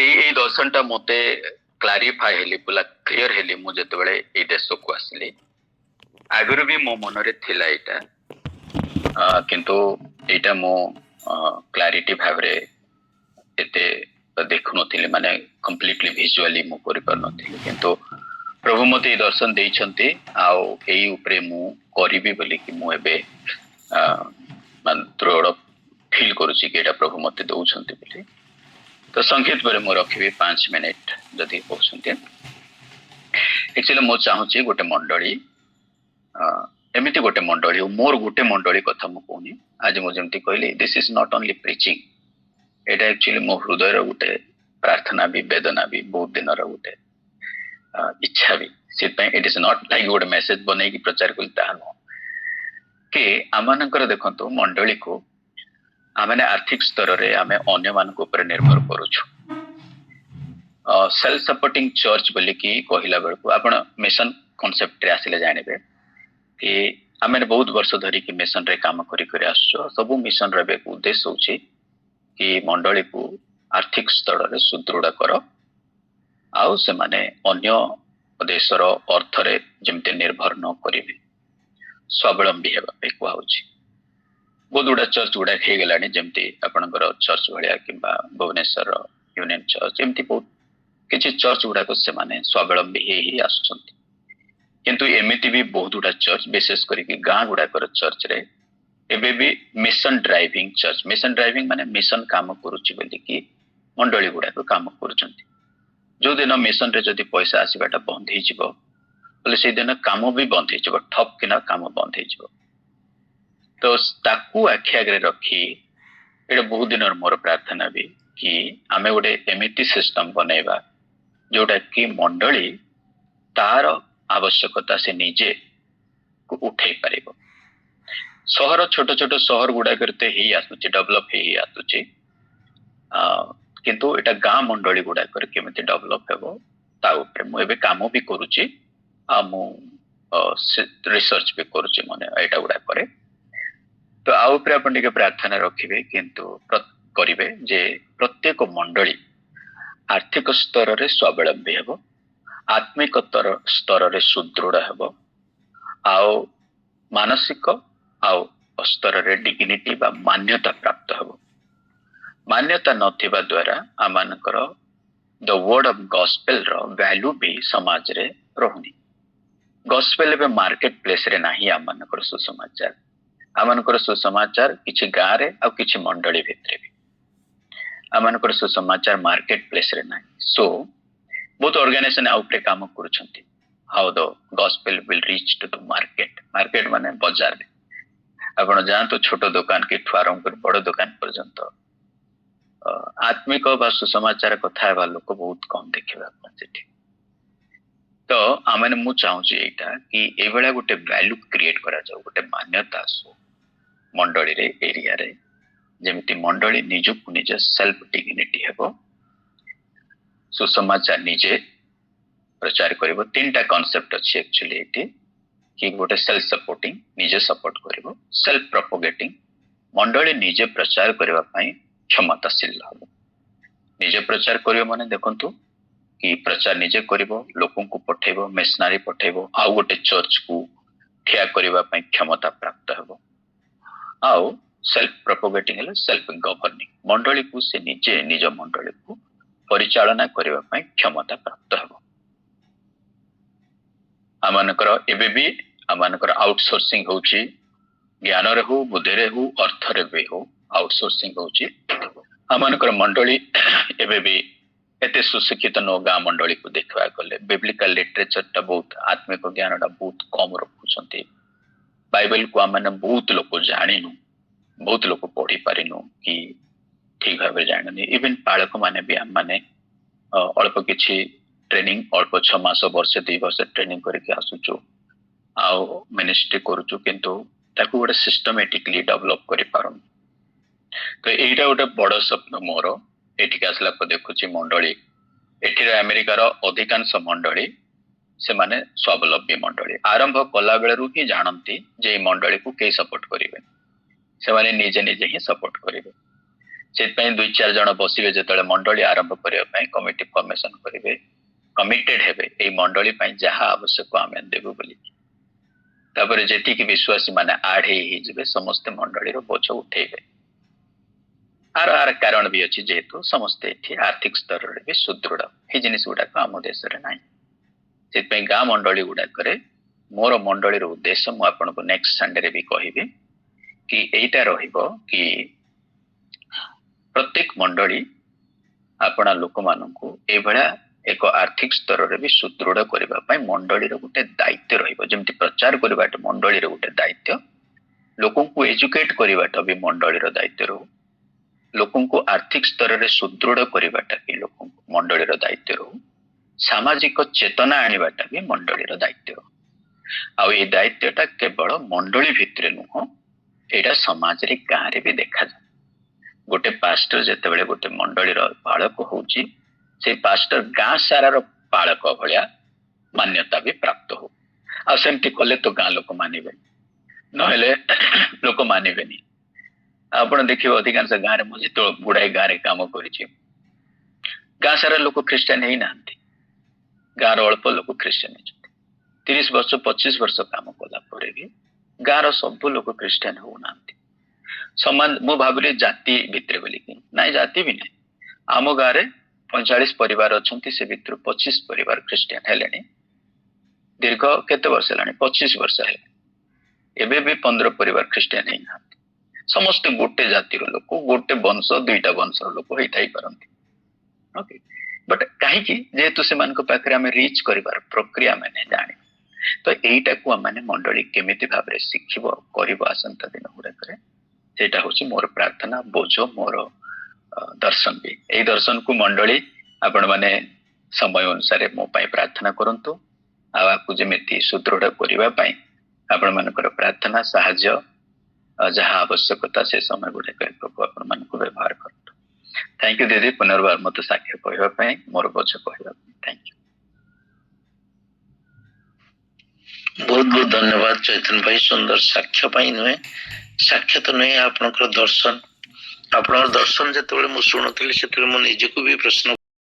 ଏଇ ଦର୍ଶନଟା ମତେ କ୍ଲାରିଫାଏ ହେଲି, ପୁରା କ୍ଲିୟର ହେଲି ମୁଁ ଯେତେବେଳେ ଏଇ ଦେଶକୁ ଆସିଲି। ଆଗରୁ ବି ମୋ ମନରେ ଥିଲା ଏଇଟା, କିନ୍ତୁ ଏଇଟା ମୁଁ କ୍ଲାରିଟି ଭାବରେ ଏତେ ଦେଖୁନଥିଲି, ମାନେ କମ୍ପ୍ଲିଟଲି ଭିଜୁଆଲି ମୁଁ କରିପାରୁନଥିଲି। କିନ୍ତୁ ପ୍ରଭୁ ମତେ ଏଇ ଦର୍ଶନ ଦେଇଛନ୍ତି, ଆଉ ଏଇ ଉପରେ ମୁଁ କରିବି ବୋଲିକି ମୁଁ ଏବେ ଦୃଢ ଫିଲ୍ କରୁଛି କି ଏଇଟା ପ୍ରଭୁ ମତେ ଦଉଛନ୍ତି ବୋଲି। ତ ସଂକ୍ଷେପ ପରେ ମୁଁ ରଖିବି 5 ମିନିଟ ଯଦି କହୁଛନ୍ତି। ଆକ୍ଚୁଆଲି ମୁଁ ଚାହୁଁଛି ଗୋଟେ ମଣ୍ଡଳୀ, ଏମିତି ଗୋଟେ ମଣ୍ଡଳୀ, ମୋର ଗୋଟେ ମଣ୍ଡଳୀ କଥା ମୁଁ କହୁନି। ଆଜି ମୁଁ ଯେମିତି କହିଲି, ଦିସ୍ ଇଜ ନଟ୍ ଓନଲି ପ୍ରିଚିଂ, ଏଇଟା ଆକ୍ଚୁଆଲି ମୋ ହୃଦୟର ଗୋଟେ ପ୍ରାର୍ଥନା ବି, ବେଦନା ବି, ବହୁତ ଦିନର ଗୋଟେ ଇଚ୍ଛା ବି। ସେଥିପାଇଁ ଇଟ୍ ଇଜ ନଟ୍ ଲାଇକ୍ ଗୋଟେ ମେସେଜ ବନେଇକି ପ୍ରଚାର କଲି, ତାହା ନୁହଁ। କି ଆମମାନଙ୍କର ଦେଖନ୍ତୁ ମଣ୍ଡଳୀକୁ ଆମେ ଆର୍ଥିକ ସ୍ତରରେ ଆମେ ଅନ୍ୟମାନଙ୍କ ଉପରେ ନିର୍ଭର କରୁଛୁ। ସେଲ୍ଫ ସପୋର୍ଟିଂ ଚର୍ଚ୍ଚ ବୋଲିକି କହିଲା ବେଳକୁ ଆପଣ ମିଶନ କନସେପ୍ଟରେ ଆସିଲେ ଜାଣିବେ କି ଆମେ ବହୁତ ବର୍ଷ ଧରିକି ମିଶନରେ କାମ କରି ଆସୁଛୁ। ସବୁ ମିଶନର ଏବେ ଉଦ୍ଦେଶ୍ୟ ହଉଛି କି ମଣ୍ଡଳୀକୁ ଆର୍ଥିକ ସ୍ତରରେ ସୁଦୃଢ କର, ଆଉ ସେମାନେ ଅନ୍ୟ ଦେଶର ଅର୍ଥରେ ଯେମିତି ନିର୍ଭର ନ କରିବେ, ସ୍ୱାବଲମ୍ବୀ ହେବା ପାଇଁ କୁହାହଉଛି। ବହୁତ ଗୁଡା ଚର୍ଚ୍ଚ ଗୁଡାକ ହେଇଗଲାଣି, ଯେମିତି ଆପଣଙ୍କର ଚର୍ଚ୍ଚ ଭଳିଆ କିମ୍ବା ଭୁବନେଶ୍ୱରର ୟୁନିୟନ ଚର୍ଚ୍ଚ, ଏମିତି ବହୁତ କିଛି ଚର୍ଚ୍ଚ ଗୁଡାକ ସେମାନେ ସ୍ୱାବଲମ୍ବୀ ହେଇ ଆସୁଛନ୍ତି। କିନ୍ତୁ ଏମିତି ବି ବହୁତ ଗୁଡା ଚର୍ଚ୍ଚ, ବିଶେଷ କରିକି ଗାଁ ଗୁଡାକର ଚର୍ଚ୍ଚରେ ଏବେ ବି mission driving church, mission driving ମାନେ ମିଶନ କାମ କରୁଛି ବୋଲିକି ମଣ୍ଡଳୀ ଗୁଡାକ କାମ କରୁଛନ୍ତି। ଯୋଉ ଦିନ ମିଶନରେ ଯଦି ପଇସା ଆସିବାଟା ବନ୍ଦ ହେଇଯିବ, ବୋଲେ ସେଇଦିନ କାମ ବି ବନ୍ଦ ହେଇଯିବ, ଠପ୍ କିନା କାମ ବନ୍ଦ ହେଇଯିବ। ତ ତାକୁ ଆଖି ଆଗରେ ରଖି ଏଇଟା ବହୁତ ଦିନର ମୋର ପ୍ରାର୍ଥନା ବି କି ଆମେ ଗୋଟେ ଏମିତି ସିଷ୍ଟମ ବନେଇବା ଯୋଉଟା କି ମଣ୍ଡଳୀ ତାର ଆବଶ୍ୟକତା ସେ ନିଜେ ଉଠେଇ ପାରିବ। ସହର, ଛୋଟ ଛୋଟ ସହର ଗୁଡାକରେ ତ ହେଇ ଆସୁଛି, ଡେଭଲପ ହେଇ ଆସୁଛି, କିନ୍ତୁ ଏଇଟା ଗାଁ ମଣ୍ଡଳୀ ଗୁଡାକରେ କେମିତି ଡେଭଲପ ହେବ ତା ଉପରେ ମୁଁ ଏବେ କାମ ବି କରୁଛି, ଆଉ ମୁଁ ରିସର୍ଚ୍ଚ ବି କରୁଛି ମାନେ ଏଇଟା ଗୁଡାକରେ। ତ ଆଉ ଉପରେ ଆପଣ ଟିକେ ପ୍ରାର୍ଥନା ରଖିବେ, କିନ୍ତୁ କରିବେ ଯେ ପ୍ରତ୍ୟେକ ମଣ୍ଡଳୀ ଆର୍ଥିକ ସ୍ତରରେ ସ୍ୱାବଲମ୍ବୀ ହେବ, ଆତ୍ମିକ ସ୍ତରରେ ସୁଦୃଢ ହେବ, ଆଉ ମାନସିକ ଆଉ ସ୍ତରରେ ଡିଗ୍ନିଟି ବା ମାନ୍ୟତା ପ୍ରାପ୍ତ ହେବ। ମାନ୍ୟତା ନଥିବା ଦ୍ୱାରା ଆମମାନଙ୍କର ଦ ୱାର୍ଡ ଅଫ ଗସ୍ପେଲ ର ଭ୍ୟାଲ୍ୟୁ ବି ସମାଜରେ ରହୁନି। ଗସ୍ପେଲ ଏବେ ମାର୍କେଟ ପ୍ଲେସରେ ନାହିଁ। ଆମମାନଙ୍କର ସୁସମାଚାର, ଆମମାନଙ୍କର ସୁସମାଚାର କିଛି ଗାଁରେ ଆଉ କିଛି ମଣ୍ଡଳୀ ଭିତରେ ବି, ଆମମାନଙ୍କର ସୁସମାଚାର ମାର୍କେଟ ପ୍ଲେସରେ ନାହିଁ। ସୋ ବହୁତ ଅର୍ଗାନାଇଜେସନ ଆଉ ଉପରେ କାମ କରୁଛନ୍ତି, how the gospel will reach to the market. Market ମାନେ ବଜାରରେ ଆପଣ ଯାଆନ୍ତୁ, ଛୋଟ ଦୋକାନ କିଠୁ ଆରମ୍ଭ କରି ବଡ ଦୋକାନ ପର୍ଯ୍ୟନ୍ତ ଆତ୍ମିକ ବା ସୁସମାଚାର କଥା ହେବା ଲୋକ ବହୁତ କମ ଦେଖିବା ଆପଣ ସେଠି। ତ ଆମେ ମୁଁ ଚାହୁଁଛି ଏଇଟା କି ଏଇଭଳିଆ ଗୋଟେ ଭ୍ୟାଲ୍ୟୁ କ୍ରିଏଟ କରାଯାଉ, ଗୋଟେ ମାନ୍ୟତା ଆସୁ ମଣ୍ଡଳୀରେ, ଏରିଆରେ, ଯେମିତି ମଣ୍ଡଳୀ ନିଜକୁ ନିଜ ସେଲ୍ଫ ଡିଗ୍ନିଟି ହେବ, ସୁସମାଚାର ନିଜେ ପ୍ରଚାର କରିବ। ତିନିଟା କନସେପ୍ଟ ଅଛି ଆକ୍ଚୁଆଲି ଏଠି, କି ଗୋଟେ ସେଲ୍ଫ ସପୋର୍ଟିଂ, ନିଜେ ସପୋର୍ଟ କରିବ, ସେଲ୍ଫ ପ୍ରପୋଗେଟିଂ, ମଣ୍ଡଳୀ ନିଜେ ପ୍ରଚାର କରିବା ପାଇଁ କ୍ଷମତାଶୀଳ ହେବ। ନିଜେ ପ୍ରଚାର କରିବ ମାନେ ଦେଖନ୍ତୁ କି ପ୍ରଚାର ନିଜେ କରିବ, ଲୋକଙ୍କୁ ପଠେଇବ, ମିଶନାରୀ ପଠେଇବ, ଆଉ ଗୋଟେ ଚର୍ଚ୍ଚକୁ ଠିଆ କରିବା ପାଇଁ କ୍ଷମତା ପ୍ରାପ୍ତ ହେବ। ଆଉ ସେଲ୍ଫ ପ୍ରପୋଗେଟିଂ ହେଲେ ସେଲ୍ଫ ଗଭର୍ଣ୍ଣିଂ, ମଣ୍ଡଳୀକୁ ସେ ନିଜେ ନିଜ ମଣ୍ଡଳୀକୁ ପରିଚାଳନା କରିବା ପାଇଁ କ୍ଷମତା ପ୍ରାପ୍ତ ହେବ। ଆମମାନଙ୍କର ଏବେ ବି ଆମମାନଙ୍କର ଆଉଟସୋର୍ସିଂ ହଉଛି, ଜ୍ଞାନରେ ହଉ, ବୁଦ୍ଧିରେ ହଉ, ଅର୍ଥରେ ବି ହଉ, ଆଉଟସୋର୍ସିଂ ହଉଛି। ଆମମାନଙ୍କର ମଣ୍ଡଳୀ ଏବେ ବି ଏତେ ସୁଶିକ୍ଷିତ ନୁହଁ। ଗାଁ ମଣ୍ଡଳୀକୁ ଦେଖିବାକୁ ଗଲେ ବିବ୍ଲିକାଲ ଲିଟରେଚରଟା ବହୁତ, ଆତ୍ମିକ ଜ୍ଞାନଟା ବହୁତ କମ ରଖୁଛନ୍ତି। ବାଇବେଲକୁ ଆମେ ବହୁତ ଲୋକ ଜାଣିନୁ, ବହୁତ ଲୋକ ପଢି ପାରିନୁ କି ଠିକ ଭାବରେ ଜାଣିନି। ଇଭେନ ପାଳକ ମାନେ ବି ଆମମାନେ ଅଳ୍ପ କିଛି ଟ୍ରେନିଂ, ଅଳ୍ପ 6 ମାସ, ବର୍ଷେ, 2 ବର୍ଷ ଟ୍ରେନିଂ କରିକି ଆସୁଛୁ, ଆଉ ମିନିଷ୍ଟ୍ରି କରୁଛୁ, କିନ୍ତୁ ତାକୁ ଗୋଟେ ସିଷ୍ଟମେଟିକଲି ଡେଭଲପ କରିପାରୁନୁ। ତ ଏଇଟା ଗୋଟେ ବଡ ସ୍ୱପ୍ନ ମୋର। ଏଠିକି ଆସିଲା ପରେ ଦେଖୁଛି ମଣ୍ଡଳୀ, ଏଠିର ଆମେରିକାର ଅଧିକାଂଶ ମଣ୍ଡଳୀ ସେମାନେ ସ୍ୱାବଲମ୍ବୀ ମଣ୍ଡଳୀ। ଆରମ୍ଭ କଲା ବେଳରୁ ହିଁ ଜାଣନ୍ତି ଯେ ଏଇ ମଣ୍ଡଳୀକୁ କେହି ସପୋର୍ଟ କରିବେ, ସେମାନେ ନିଜେ ନିଜେ ହିଁ ସପୋର୍ଟ କରିବେ। से दुई चार जन बसवे जो मंडली आरंभ करने कमिटी फॉर्मेशन करेंगे कमिटेड हेबे मंडली जहाँ आवश्यक आम देवु बोली तापर जी विश्वासी माने आड हे समस्ते मंडली बोझ उठेबे आर आर कारण भी अच्छी जेहेतु समस्ते आर्थिक स्तर रे भी सुदृढ़ ये जिनिस गुड़ाक आम देश ना से गाँ मंडली गुड़ाक मोर मंडली उद्देश्य मुझे नेक्स्ट संडे रे भी कहि कि एटा रहिबो कि प्रत्येक मंडली आपना लोक मानकु ए भला एक आर्थिक स्तर रे भी सुदृढ़ करबा पई मंडली रो गुटे दायित्व रहिबो जेमति प्रचार करबाट मंडली रो गुटे दायित्व लोकन को एजुकेट करबाट भी मंडली रो दायित्व रहो लोकन को आर्थिक स्तर रे सुदृढ़ करबाटा भी लोकन मंडली रो दायित्व रहो सामाजिक चेतना आनिबाटा भी मंडली रो दायित्व रहो आ ए दायित्वटा केवल मंडली भितरे नुह एटा समाज रे गाँ रे भी देखा जाए गोटे पास्टर जेतेबेले गोटे मंडली रो पालक होउची से पास्टर गाँ सारा रो पालक भलिया मान्यता भी प्राप्त हो आ सेमती कले तो गाँ लोक मानिबे नहेले लोक मानिबेनी आपण देखिबो अधिकांश गाँ रे मजे तो गुडाई गाँ रे काम करिछि गाँ सारा लोक क्रिश्चियन हे नांती गाँ रो अल्प लोक क्रिश्चियन हे 30 वर्ष 25 वर्ष काम कला परे भी गाँ रो सब लोक क्रिश्चियन हो नांती समान मु भाबरे जाति भितरे बोली कि नाइ जाति भी नहीं आम गाँ रे 45 परिवार अछंती से भितर 25 परिवार क्रिश्चियन हेलेनी दीर्घ केते वर्ष हेलानी 25 वर्ष हेले एबे भी 15 परिवार क्रिश्चियन हे ना समस्त गोटे जातिर लोक गोटे वंश दुईटा वंश लोक होई थाई परंती ओके बट काहे कि जेहेतु से मान को पाखरे हमें रीच करिवार प्रक्रिया माने जाने तो एईटा को माने मंडली केमिति भाबरे शिखिबो करिबो आसंता दिन गुडा करे सेटा होची मोर प्रार्थना बोझो मोर दर्शन भी ए दर्शन को मंडली आपण माने समय अनुसार मो पाई प्रार्थना करंतु आपको जेमिति सुदृढ़ करिवा पाई आपण मानकर प्रार्थना साहाय्य जहाँ आवश्यकता से समय गुड़े प्रभु आपण मान को व्यवहार करतु थैंक यू दीदी पुनर्बार मत साक्ष्य कहवाई मोर बोझ कहवा थैंक यू बहुत बहुत धन्यवाद चैतन्य भाई सुंदर साक्ष्य पाई नुहे साक्ष्य तो नुहे आपनकर दर्शन आपनकर दर्शन जेतेबेले मु सुनुतली सेतेबेले मु निजको भी प्रश्न